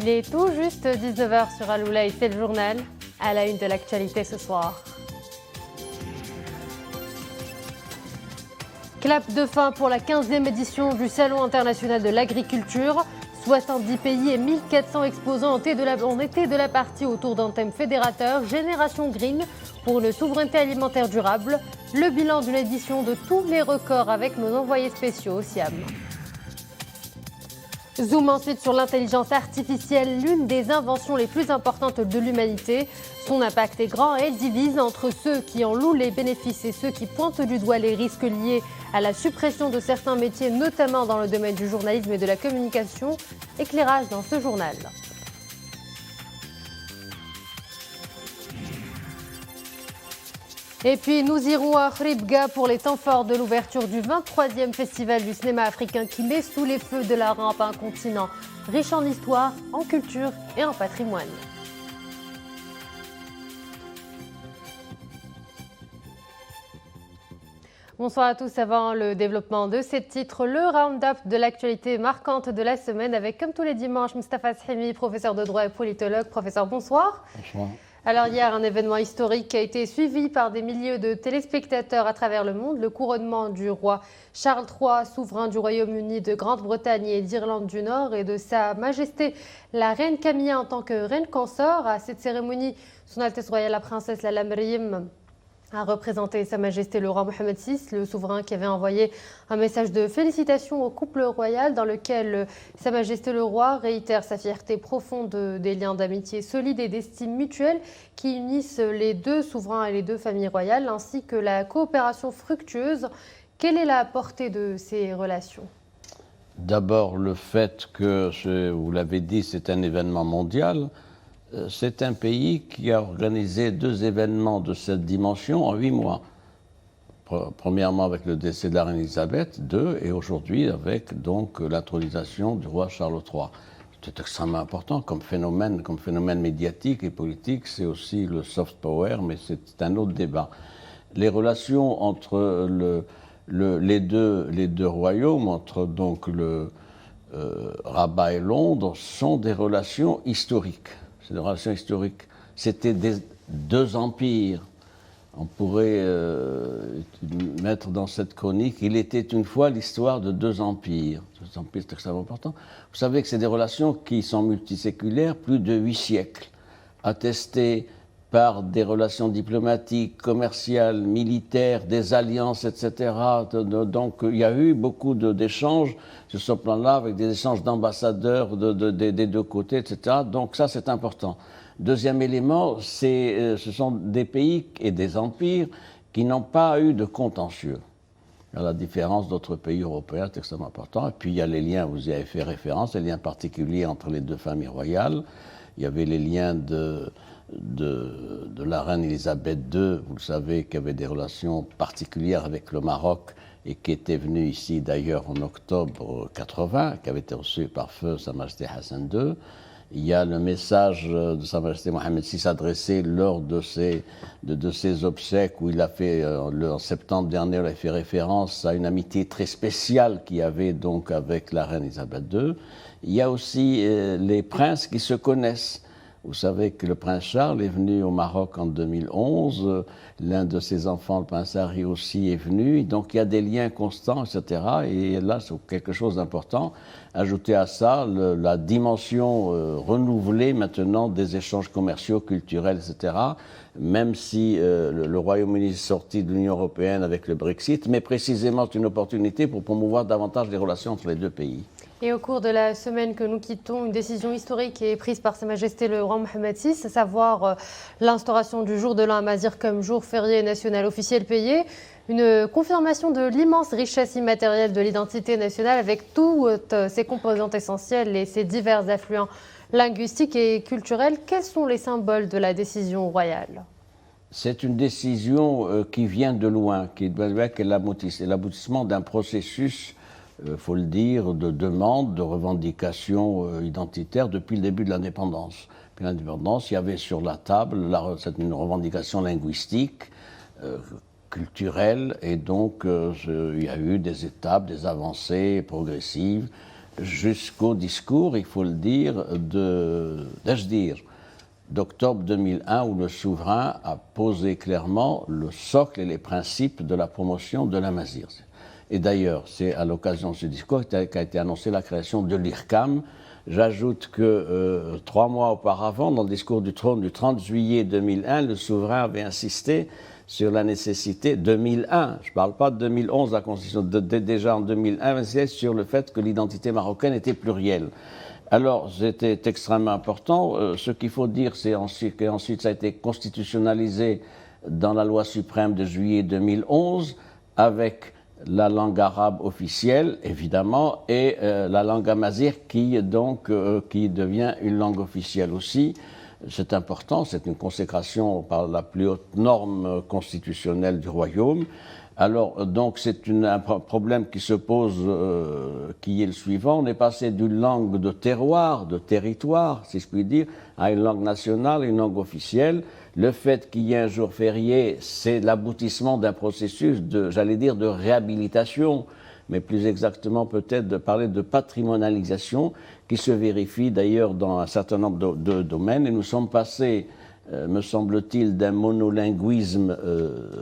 Il est tout juste 19h sur Aloula et c'est le journal à la une de l'actualité ce soir. Clap de fin pour la 15e édition du Salon international de l'agriculture. 70 pays et 1400 exposants ont été de la partie autour d'un thème fédérateur, Génération Green, pour une souveraineté alimentaire durable. Le bilan d'une édition de tous les records avec nos envoyés spéciaux au Siam. Zoom ensuite sur l'intelligence artificielle, l'une des inventions les plus importantes de l'humanité. Son impact est grand et elle divise entre ceux qui en louent les bénéfices et ceux qui pointent du doigt les risques liés à la suppression de certains métiers, notamment dans le domaine du journalisme et de la communication. Éclairage dans ce journal. Et puis nous irons à Khribga pour les temps forts de l'ouverture du 23e Festival du cinéma africain qui met sous les feux de la rampe un continent riche en histoire, en culture et en patrimoine. Bonsoir à tous. Avant le développement de ces titres, le round-up de l'actualité marquante de la semaine avec, comme tous les dimanches, Moustapha Shemi, professeur de droit et politologue. Professeur, bonsoir. Bonsoir. Alors hier, un événement historique a été suivi par des milliers de téléspectateurs à travers le monde. Le couronnement du roi Charles III, souverain du Royaume-Uni, de Grande-Bretagne et d'Irlande du Nord, et de Sa Majesté la Reine Camilla en tant que reine consort. À cette cérémonie, Son Altesse Royale la Princesse Lalla Meriem a représenté Sa Majesté le roi Mohammed VI, le souverain qui avait envoyé un message de félicitations au couple royal dans lequel Sa Majesté le roi réitère sa fierté profonde des liens d'amitié solides et d'estime mutuelle qui unissent les deux souverains et les deux familles royales, ainsi que la coopération fructueuse. Quelle est la portée de ces relations ? D'abord, le fait que, vous l'avez dit, c'est un événement mondial. C'est un pays qui a organisé 2 événements de cette dimension en 8 mois. Premièrement avec le décès de la reine Elisabeth II et aujourd'hui avec donc l'intronisation du roi Charles III. C'est extrêmement important comme phénomène médiatique et politique. C'est aussi le soft power, mais c'est un autre débat. Les relations entre les deux royaumes, entre donc le Rabat et Londres, sont des relations historiques. C'est des relations historiques. C'était 2 empires. On pourrait mettre dans cette chronique, il était une fois l'histoire de 2 empires. 2 empires, c'est extrêmement important. Vous savez que c'est des relations qui sont multiséculaires, plus de 8 siècles, attestées par des relations diplomatiques, commerciales, militaires, des alliances, etc. Donc il y a eu beaucoup d'échanges sur ce plan-là, avec des échanges d'ambassadeurs des 2 côtés, etc. Donc ça, c'est important. Deuxième élément, ce sont des pays et des empires qui n'ont pas eu de contentieux. À la différence d'autres pays européens, c'est extrêmement important. Et puis il y a les liens, vous y avez fait référence, les liens particuliers entre les 2 familles royales. Il y avait les liens de la reine Elisabeth II, vous le savez, qui avait des relations particulières avec le Maroc et qui était venue ici d'ailleurs en octobre 80, qui avait été reçue par feu Sa Majesté Hassan II. Il y a le message de Sa Majesté Mohammed VI adressé lors de ses obsèques où il a fait, en septembre dernier, il a fait référence à une amitié très spéciale qu'il y avait donc avec la reine Elisabeth II. Il y a aussi les princes qui se connaissent. Vous savez que le prince Charles est venu au Maroc en 2011, l'un de ses enfants, le prince Harry aussi, est venu, donc il y a des liens constants, etc. Et là, c'est quelque chose d'important. Ajouter à ça la dimension renouvelée maintenant des échanges commerciaux, culturels, etc. Même si le Royaume-Uni est sorti de l'Union européenne avec le Brexit, mais précisément c'est une opportunité pour promouvoir davantage les relations entre les 2 pays. Et au cours de la semaine que nous quittons, une décision historique est prise par Sa Majesté le roi Mohammed VI, à savoir l'instauration du jour de l'an Amazigh comme jour férié national officiel payé. Une confirmation de l'immense richesse immatérielle de l'identité nationale avec toutes ses composantes essentielles et ses divers affluents linguistiques et culturels. Quels sont les symboles de la décision royale ? C'est une décision qui vient de loin, qui est l'aboutissement d'un processus, il faut le dire, de demande, de revendication identitaire depuis le début de l'indépendance. Puis l'indépendance, il y avait sur la table une revendication linguistique, culturelle, et donc il y a eu des étapes, des avancées progressives. jusqu'au discours, il faut le dire, d'octobre 2001, où le souverain a posé clairement le socle et les principes de la promotion de la Mazir. Et d'ailleurs, c'est à l'occasion de ce discours qu'a été annoncée la création de l'IRCAM. J'ajoute que 3 mois auparavant, dans le discours du trône du 30 juillet 2001, le souverain avait insisté sur la nécessité, 2001, je ne parle pas de 2011, la Constitution, déjà en 2001, insistait sur le fait que l'identité marocaine était plurielle. Alors, c'était extrêmement important. Ce qu'il faut dire, c'est qu'ensuite ça a été constitutionnalisé dans la loi suprême de juillet 2011, avec la langue arabe officielle, évidemment, et la langue amazigh qui devient une langue officielle aussi. C'est important, c'est une consécration par la plus haute norme constitutionnelle du royaume. Alors, donc, c'est un problème qui se pose, qui est le suivant. On est passé d'une langue de terroir, de territoire, si je puis dire, à une langue nationale, une langue officielle. Le fait qu'il y ait un jour férié, c'est l'aboutissement d'un processus de réhabilitation, mais plus exactement peut-être de parler de patrimonialisation, qui se vérifie d'ailleurs dans un certain nombre de domaines. Et nous sommes passés, me semble-t-il, d'un monolinguisme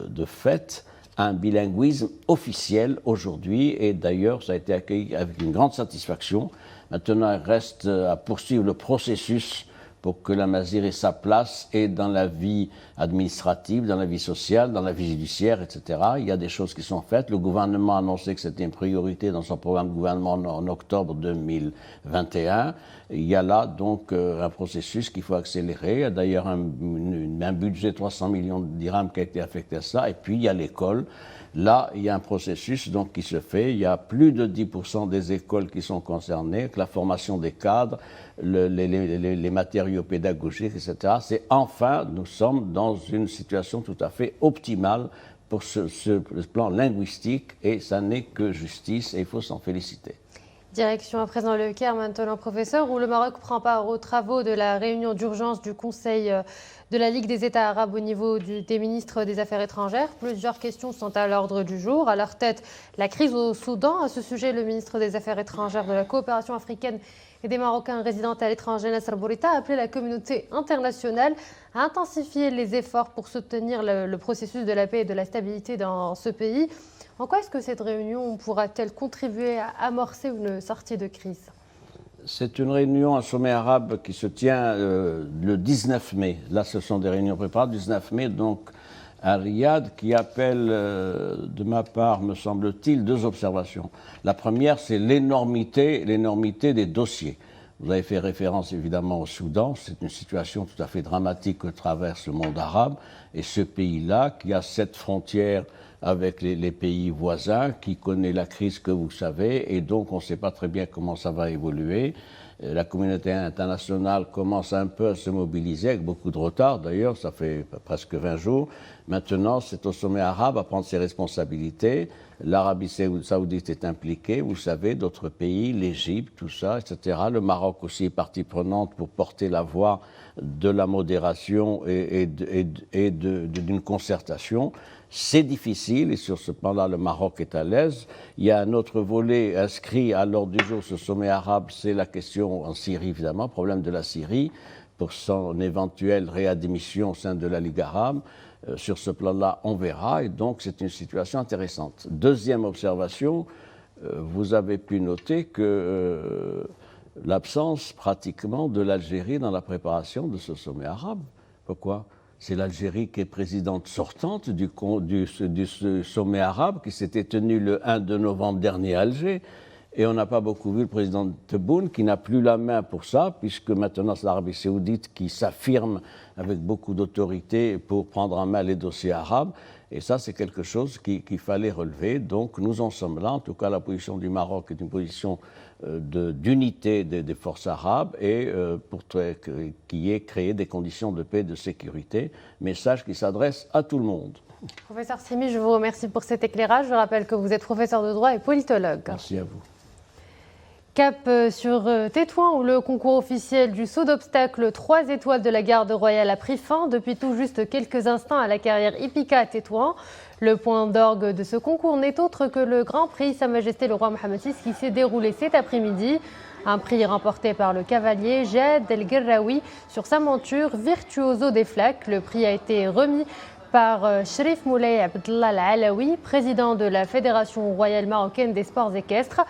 de fait à un bilinguisme officiel aujourd'hui. Et d'ailleurs, ça a été accueilli avec une grande satisfaction. Maintenant, il reste à poursuivre le processus pour que la Mazir ait sa place et dans la vie administrative, dans la vie sociale, dans la vie judiciaire, etc. Il y a des choses qui sont faites. Le gouvernement a annoncé que c'était une priorité dans son programme de gouvernement en octobre 2021. Il y a là donc un processus qu'il faut accélérer. Il y a d'ailleurs un budget de 300 millions de dirhams qui a été affecté à ça. Et puis il y a l'école. Là, il y a un processus donc, qui se fait. Il y a plus de 10% des écoles qui sont concernées, avec la formation des cadres, les matériaux pédagogiques, etc. C'est enfin, nous sommes dans une situation tout à fait optimale pour ce plan linguistique et ça n'est que justice et il faut s'en féliciter. Direction à présent le Caire maintenant, professeur, où le Maroc prend part aux travaux de la réunion d'urgence du Conseil de la Ligue des États arabes au niveau des ministres des Affaires étrangères. Plusieurs questions sont à l'ordre du jour. À leur tête, la crise au Soudan. À ce sujet, le ministre des Affaires étrangères de la coopération africaine et des Marocains résidant à l'étranger, Nasser Bourita, a appelé la communauté internationale à intensifier les efforts pour soutenir le processus de la paix et de la stabilité dans ce pays. En quoi est-ce que cette réunion pourra-t-elle contribuer à amorcer une sortie de crise ? C'est une réunion, un sommet arabe qui se tient le 19 mai. Là, ce sont des réunions préparées, 19 mai, donc à Riyad, qui appelle, de ma part, me semble-t-il, 2 observations. La première, c'est l'énormité des dossiers. Vous avez fait référence évidemment au Soudan, c'est une situation tout à fait dramatique que traverse le monde arabe, et ce pays-là, qui a 7 frontières avec les pays voisins, qui connaît la crise que vous savez, et donc on ne sait pas très bien comment ça va évoluer. La communauté internationale commence un peu à se mobiliser, avec beaucoup de retard d'ailleurs, ça fait presque 20 jours. Maintenant, c'est au sommet arabe à prendre ses responsabilités. L'Arabie saoudite est impliquée, vous savez, d'autres pays, l'Égypte, tout ça, etc. Le Maroc aussi est partie prenante pour porter la voix de la modération et d'une concertation. C'est difficile et sur ce plan-là, le Maroc est à l'aise. Il y a un autre volet inscrit à l'ordre du jour, ce sommet arabe, c'est la question en Syrie, évidemment, problème de la Syrie, pour son éventuelle réadmission au sein de la Ligue arabe. Sur ce plan-là, on verra et donc c'est une situation intéressante. Deuxième observation, vous avez pu noter que l'absence pratiquement de l'Algérie dans la préparation de ce sommet arabe. Pourquoi ? C'est l'Algérie qui est présidente sortante du sommet arabe qui s'était tenu le 1 novembre dernier à Alger. Et on n'a pas beaucoup vu le président Tebboune qui n'a plus la main pour ça, puisque maintenant c'est l'Arabie saoudite qui s'affirme avec beaucoup d'autorité pour prendre en main les dossiers arabes. Et ça, c'est quelque chose qu'il fallait relever. Donc nous en sommes là. En tout cas, la position du Maroc est une position d'unité des forces arabes et qui est créer des conditions de paix et de sécurité. Message qui s'adresse à tout le monde. Professeur Simi, je vous remercie pour cet éclairage. Je rappelle que vous êtes professeur de droit et politologue. Merci à vous. Cap sur Tétouan, où le concours officiel du saut d'obstacle 3 étoiles de la garde royale a pris fin. Depuis tout juste quelques instants à la carrière hippique à Tétouan, Le point d'orgue de ce concours n'est autre que le Grand Prix Sa Majesté le Roi Mohammed VI qui s'est déroulé cet après-midi. Un prix remporté par le cavalier Jad El Guerraoui sur sa monture Virtuoso des Flaques. Le prix a été remis par Cherif Moulay Abdallah Al-Alaoui, président de la Fédération royale marocaine des sports équestres.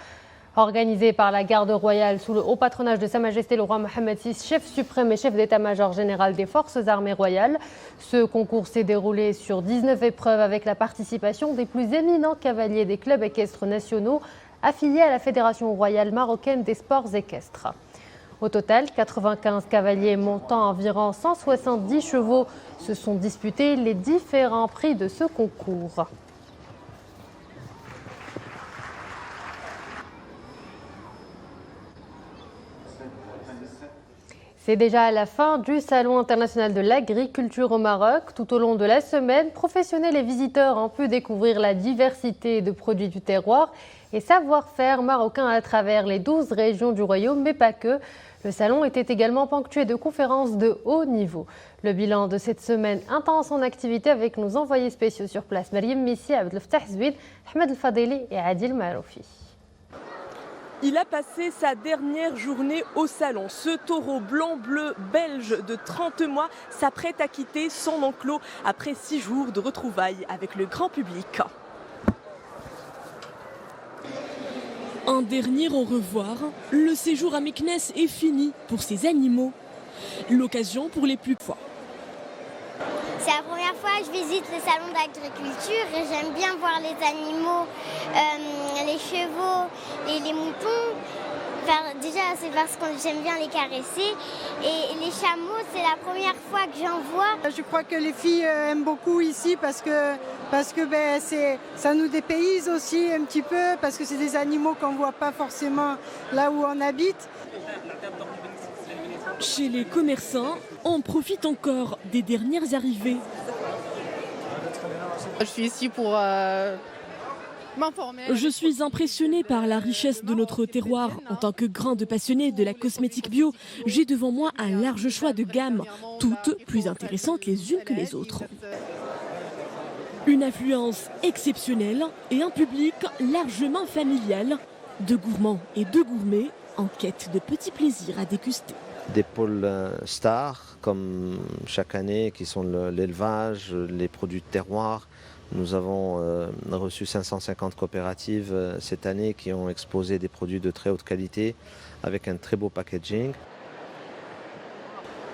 Organisé par la garde royale sous le haut patronage de Sa Majesté le Roi Mohammed VI, chef suprême et chef d'état-major général des forces armées royales. Ce concours s'est déroulé sur 19 épreuves avec la participation des plus éminents cavaliers des clubs équestres nationaux affiliés à la Fédération royale marocaine des sports équestres. Au total, 95 cavaliers montant environ 170 chevaux se sont disputés les différents prix de ce concours. C'est déjà la fin du Salon international de l'agriculture au Maroc. Tout au long de la semaine, professionnels et visiteurs ont pu découvrir la diversité de produits du terroir et savoir-faire marocain à travers les 12 régions du royaume, mais pas que. Le salon était également ponctué de conférences de haut niveau. Le bilan de cette semaine intense en activité avec nos envoyés spéciaux sur place, Mariam Messi, Abdelfatah Zouid, Ahmed El Fadeli et Adil Maroufi. Il a passé sa dernière journée au salon. Ce taureau blanc-bleu belge de 30 mois s'apprête à quitter son enclos après 6 jours de retrouvailles avec le grand public. Un dernier au revoir, le séjour à Meknès est fini pour ces animaux. L'occasion pour les plus forts. C'est la première fois que je visite le salon d'agriculture et j'aime bien voir les animaux, les chevaux et les moutons. Enfin, déjà, c'est parce que j'aime bien les caresser. Et les chameaux, c'est la première fois que j'en vois. Je crois que les filles aiment beaucoup ici parce que ça nous dépayse aussi un petit peu, parce que c'est des animaux qu'on ne voit pas forcément là où on habite. Chez les commerçants, on profite encore des dernières arrivées. Je suis ici pour m'informer. Je suis impressionnée par la richesse de notre terroir. En tant que grande passionnée de la cosmétique bio, j'ai devant moi un large choix de gammes, toutes plus intéressantes les unes que les autres. Une affluence exceptionnelle et un public largement familial, de gourmands et de gourmets en quête de petits plaisirs à déguster. Des pôles stars, comme chaque année, qui sont l'élevage, les produits de terroir. Nous avons reçu 550 coopératives cette année qui ont exposé des produits de très haute qualité avec un très beau packaging.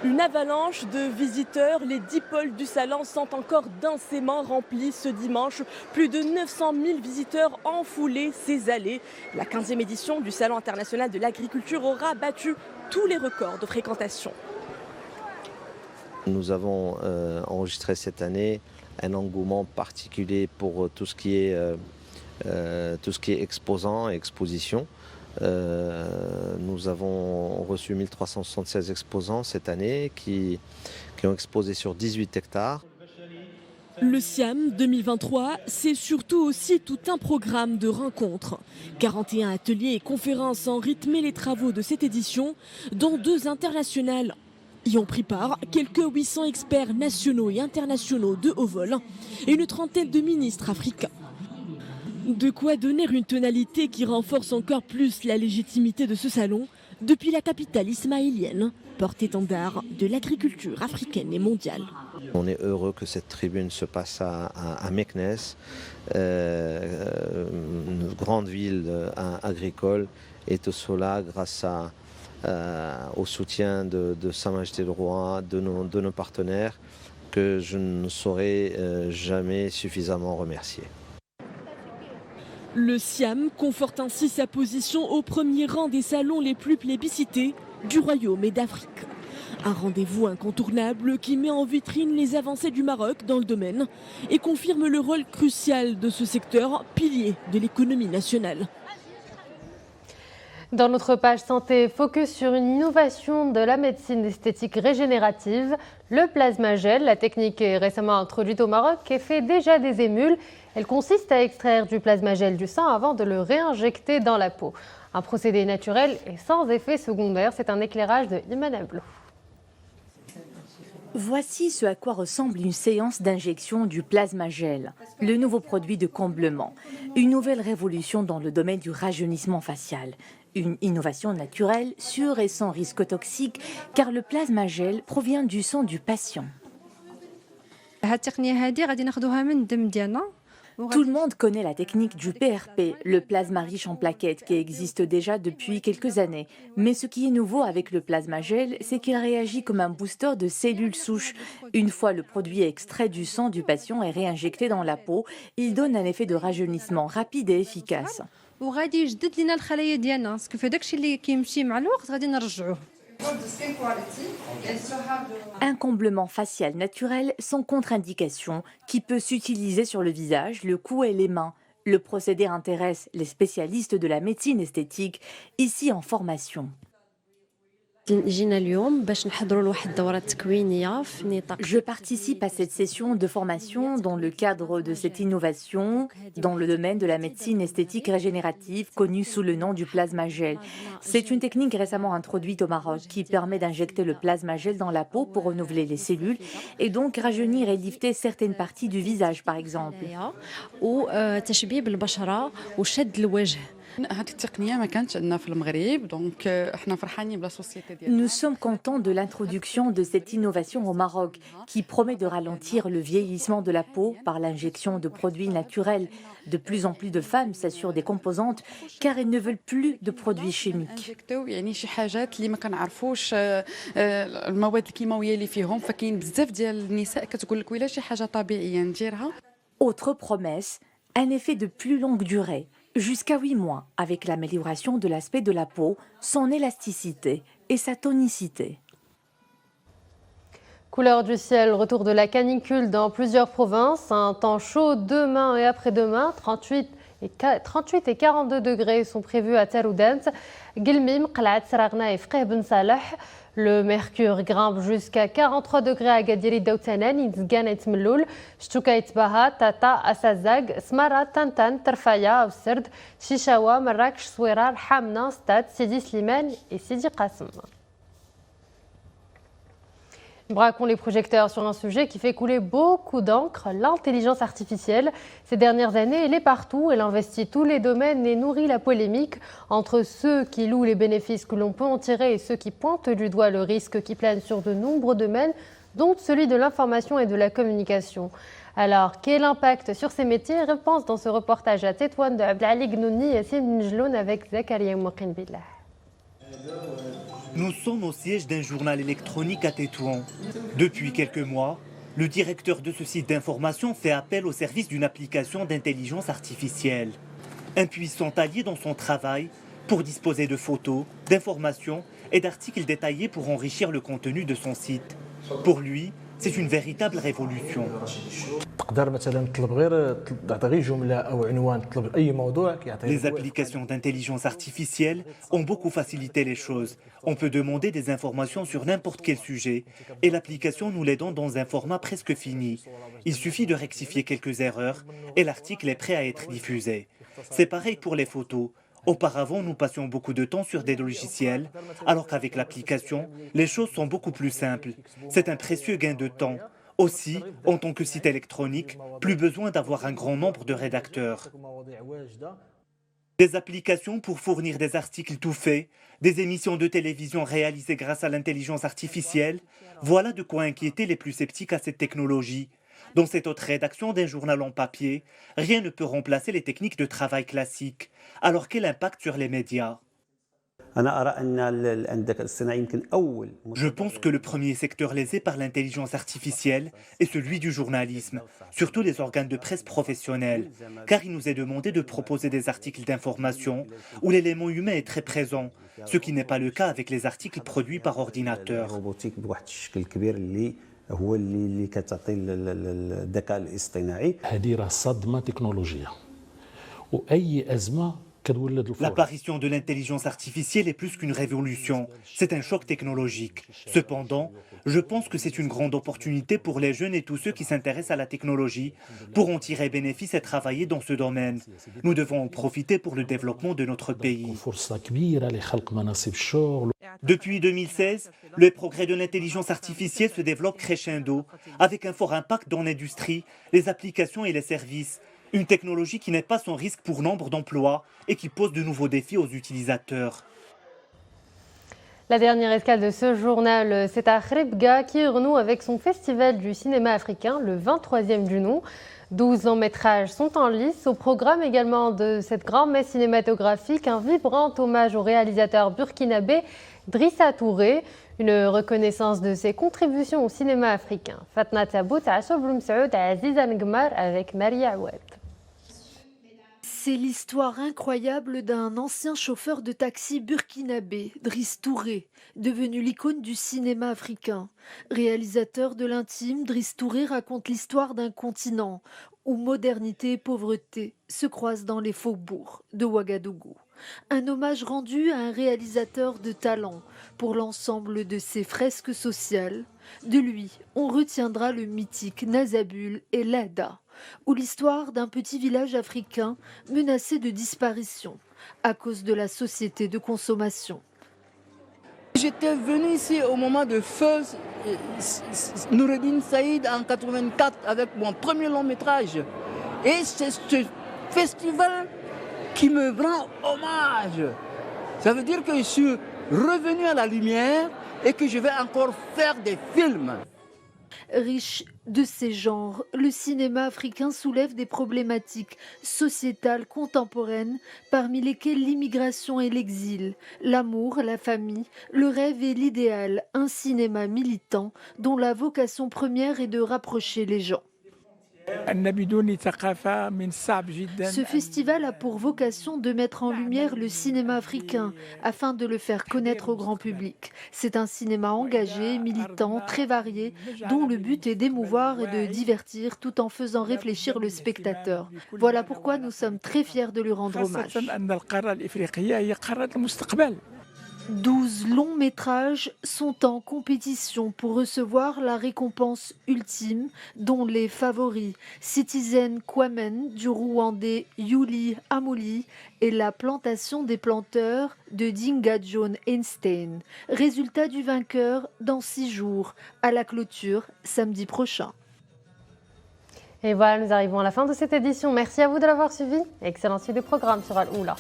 Une avalanche de visiteurs, les 10 pôles du salon sont encore densément remplis ce dimanche. Plus de 900 000 visiteurs ont foulé ces allées. La 15e édition du Salon international de l'agriculture aura battu tous les records de fréquentation. Nous avons enregistré cette année un engouement particulier pour tout ce qui est exposant et exposition. Nous avons reçu 1376 exposants cette année qui ont exposé sur 18 hectares. Le SIAM 2023, c'est surtout aussi tout un programme de rencontres. 41 ateliers et conférences ont rythmé les travaux de cette édition, dont 2 internationales. Y ont pris part quelques 800 experts nationaux et internationaux de haut vol et une trentaine de ministres africains. De quoi donner une tonalité qui renforce encore plus la légitimité de ce salon depuis la capitale ismaélienne, porte-étendard de l'agriculture africaine et mondiale. On est heureux que cette tribune se passe à Meknès, une grande ville agricole, et tout cela grâce au soutien de Sa Majesté le Roi, de nos partenaires, que je ne saurais jamais suffisamment remercier. Le SIAM conforte ainsi sa position au premier rang des salons les plus plébiscités du Royaume et d'Afrique. Un rendez-vous incontournable qui met en vitrine les avancées du Maroc dans le domaine et confirme le rôle crucial de ce secteur, pilier de l'économie nationale. Dans notre page santé, focus sur une innovation de la médecine esthétique régénérative, le plasmagel. La technique est récemment introduite au Maroc et fait déjà des émules. Elle consiste à extraire du plasmagel du sang avant de le réinjecter dans la peau. Un procédé naturel et sans effet secondaire. C'est un éclairage de Iman Ablou. Voici ce à quoi ressemble une séance d'injection du plasma gel, le nouveau produit de comblement. Une nouvelle révolution dans le domaine du rajeunissement facial. Une innovation naturelle, sûre et sans risque toxique, car le plasma gel provient du sang du patient. Tout le monde connaît la technique du PRP, le plasma riche en plaquettes, qui existe déjà depuis quelques années. Mais ce qui est nouveau avec le plasma gel, c'est qu'il réagit comme un booster de cellules souches. Une fois le produit extrait du sang du patient et réinjecté dans la peau, il donne un effet de rajeunissement rapide et efficace. Un comblement facial naturel sans contre-indication qui peut s'utiliser sur le visage, le cou et les mains. Le procédé intéresse les spécialistes de la médecine esthétique, ici en formation. Je participe à cette session de formation dans le cadre de cette innovation dans le domaine de la médecine esthétique régénérative connue sous le nom du plasma gel. C'est une technique récemment introduite au Maroc qui permet d'injecter le plasma gel dans la peau pour renouveler les cellules et donc rajeunir et lifter certaines parties du visage par exemple. Nous sommes contents de l'introduction de cette innovation au Maroc qui promet de ralentir le vieillissement de la peau par l'injection de produits naturels. De plus en plus de femmes s'assurent des composantes car elles ne veulent plus de produits chimiques. Autre promesse, un effet de plus longue durée. Jusqu'à 8 mois, avec l'amélioration de l'aspect de la peau, son élasticité et sa tonicité. Couleur du ciel, retour de la canicule dans plusieurs provinces. Un temps chaud demain et après-demain. 38 et 42 degrés sont prévus à Taroudant, Guilmim, Qlaat, Saragna et Fqih Ben Salah. Le mercure grimpe jusqu'à 43 degrés à Gadiri Daoutanan, Itzgan et Tmeloul, Shtuka et Baha, Tata, Assazag, Smara, Tantan, Tarfaya, Ousserd, Chichawa, Marrakech, Souerar, Hamna, Stad, Sidi Slimane et Sidi Qasim. Braquons les projecteurs sur un sujet qui fait couler beaucoup d'encre, l'intelligence artificielle. Ces dernières années, elle est partout, elle investit tous les domaines et nourrit la polémique entre ceux qui louent les bénéfices que l'on peut en tirer et ceux qui pointent du doigt le risque qui plane sur de nombreux domaines, dont celui de l'information et de la communication. Alors, quel impact sur ces métiers? Réponse dans ce reportage à Tétouane de Abdelali Gnouni et Yassine Njloun avec Zakaria Mouqin Billah. Nous sommes au siège d'un journal électronique à Tétouan. Depuis quelques mois, le directeur de ce site d'information fait appel au service d'une application d'intelligence artificielle. Un puissant allié dans son travail pour disposer de photos, d'informations et d'articles détaillés pour enrichir le contenu de son site. Pour lui, c'est une véritable révolution. Les applications d'intelligence artificielle ont beaucoup facilité les choses. On peut demander des informations sur n'importe quel sujet et l'application nous les donne dans un format presque fini. Il suffit de rectifier quelques erreurs et l'article est prêt à être diffusé. C'est pareil pour les photos. Auparavant, nous passions beaucoup de temps sur des logiciels, alors qu'avec l'application, les choses sont beaucoup plus simples. C'est un précieux gain de temps. Aussi, en tant que site électronique, plus besoin d'avoir un grand nombre de rédacteurs. Des applications pour fournir des articles tout faits, des émissions de télévision réalisées grâce à l'intelligence artificielle, voilà de quoi inquiéter les plus sceptiques à cette technologie. Dans cette autre rédaction d'un journal en papier, rien ne peut remplacer les techniques de travail classiques. Alors quel impact sur les médias? Je pense que le premier secteur lésé par l'intelligence artificielle est celui du journalisme, surtout les organes de presse professionnels, car il nous est demandé de proposer des articles d'information où l'élément humain est très présent, ce qui n'est pas le cas avec les articles produits par ordinateur. هو اللي كتعطي الذكاء الاصطناعي هذه راه صدمه تكنولوجيه واي ازمه L'apparition de l'intelligence artificielle est plus qu'une révolution, c'est un choc technologique. Cependant, je pense que c'est une grande opportunité pour les jeunes et tous ceux qui s'intéressent à la technologie pour en tirer bénéfice et travailler dans ce domaine. Nous devons en profiter pour le développement de notre pays. Depuis 2016, le progrès de l'intelligence artificielle se développe crescendo, avec un fort impact dans l'industrie, les applications et les services. Une technologie qui n'est pas sans risque pour nombre d'emplois et qui pose de nouveaux défis aux utilisateurs. La dernière escale de ce journal, c'est à Khribga qui renoue avec son festival du cinéma africain, le 23e du nom. 12 longs métrages sont en lice. Au programme également de cette grande messe cinématographique, un vibrant hommage au réalisateur burkinabé Drissa Touré, une reconnaissance de ses contributions au cinéma africain. Fatna Tabout, Achoub Msaoud, Aziza Ngmar avec Maria Oued. C'est l'histoire incroyable d'un ancien chauffeur de taxi burkinabé, Driss Touré, devenu l'icône du cinéma africain. Réalisateur de l'intime, Driss Touré raconte l'histoire d'un continent où modernité et pauvreté se croisent dans les faubourgs de Ouagadougou. Un hommage rendu à un réalisateur de talent pour l'ensemble de ses fresques sociales. De lui, on retiendra le mythique Nazabul et Lada, ou l'histoire d'un petit village africain menacé de disparition à cause de la société de consommation. J'étais venu ici au moment de feu Noureddin Saïd en 84 avec mon premier long métrage. Et c'est ce festival qui me rend hommage. Ça veut dire que je suis revenu à la lumière et que je vais encore faire des films. Riche de ces genres, le cinéma africain soulève des problématiques sociétales contemporaines, parmi lesquelles l'immigration et l'exil, l'amour, la famille, le rêve et l'idéal, un cinéma militant dont la vocation première est de rapprocher les gens. Ce festival a pour vocation de mettre en lumière le cinéma africain afin de le faire connaître au grand public. C'est un cinéma engagé, militant, très varié, dont le but est d'émouvoir et de divertir tout en faisant réfléchir le spectateur. Voilà pourquoi nous sommes très fiers de lui rendre hommage. 12 longs métrages sont en compétition pour recevoir la récompense ultime, dont les favoris Citizen Kwamen du Rwandais Yuli Amuli et La plantation des planteurs de Dinga John Einstein. Résultat du vainqueur dans 6 jours, à la clôture samedi prochain. Et voilà, nous arrivons à la fin de cette édition. Merci à vous de l'avoir suivi. Excellent suite de programme sur Al-Oula.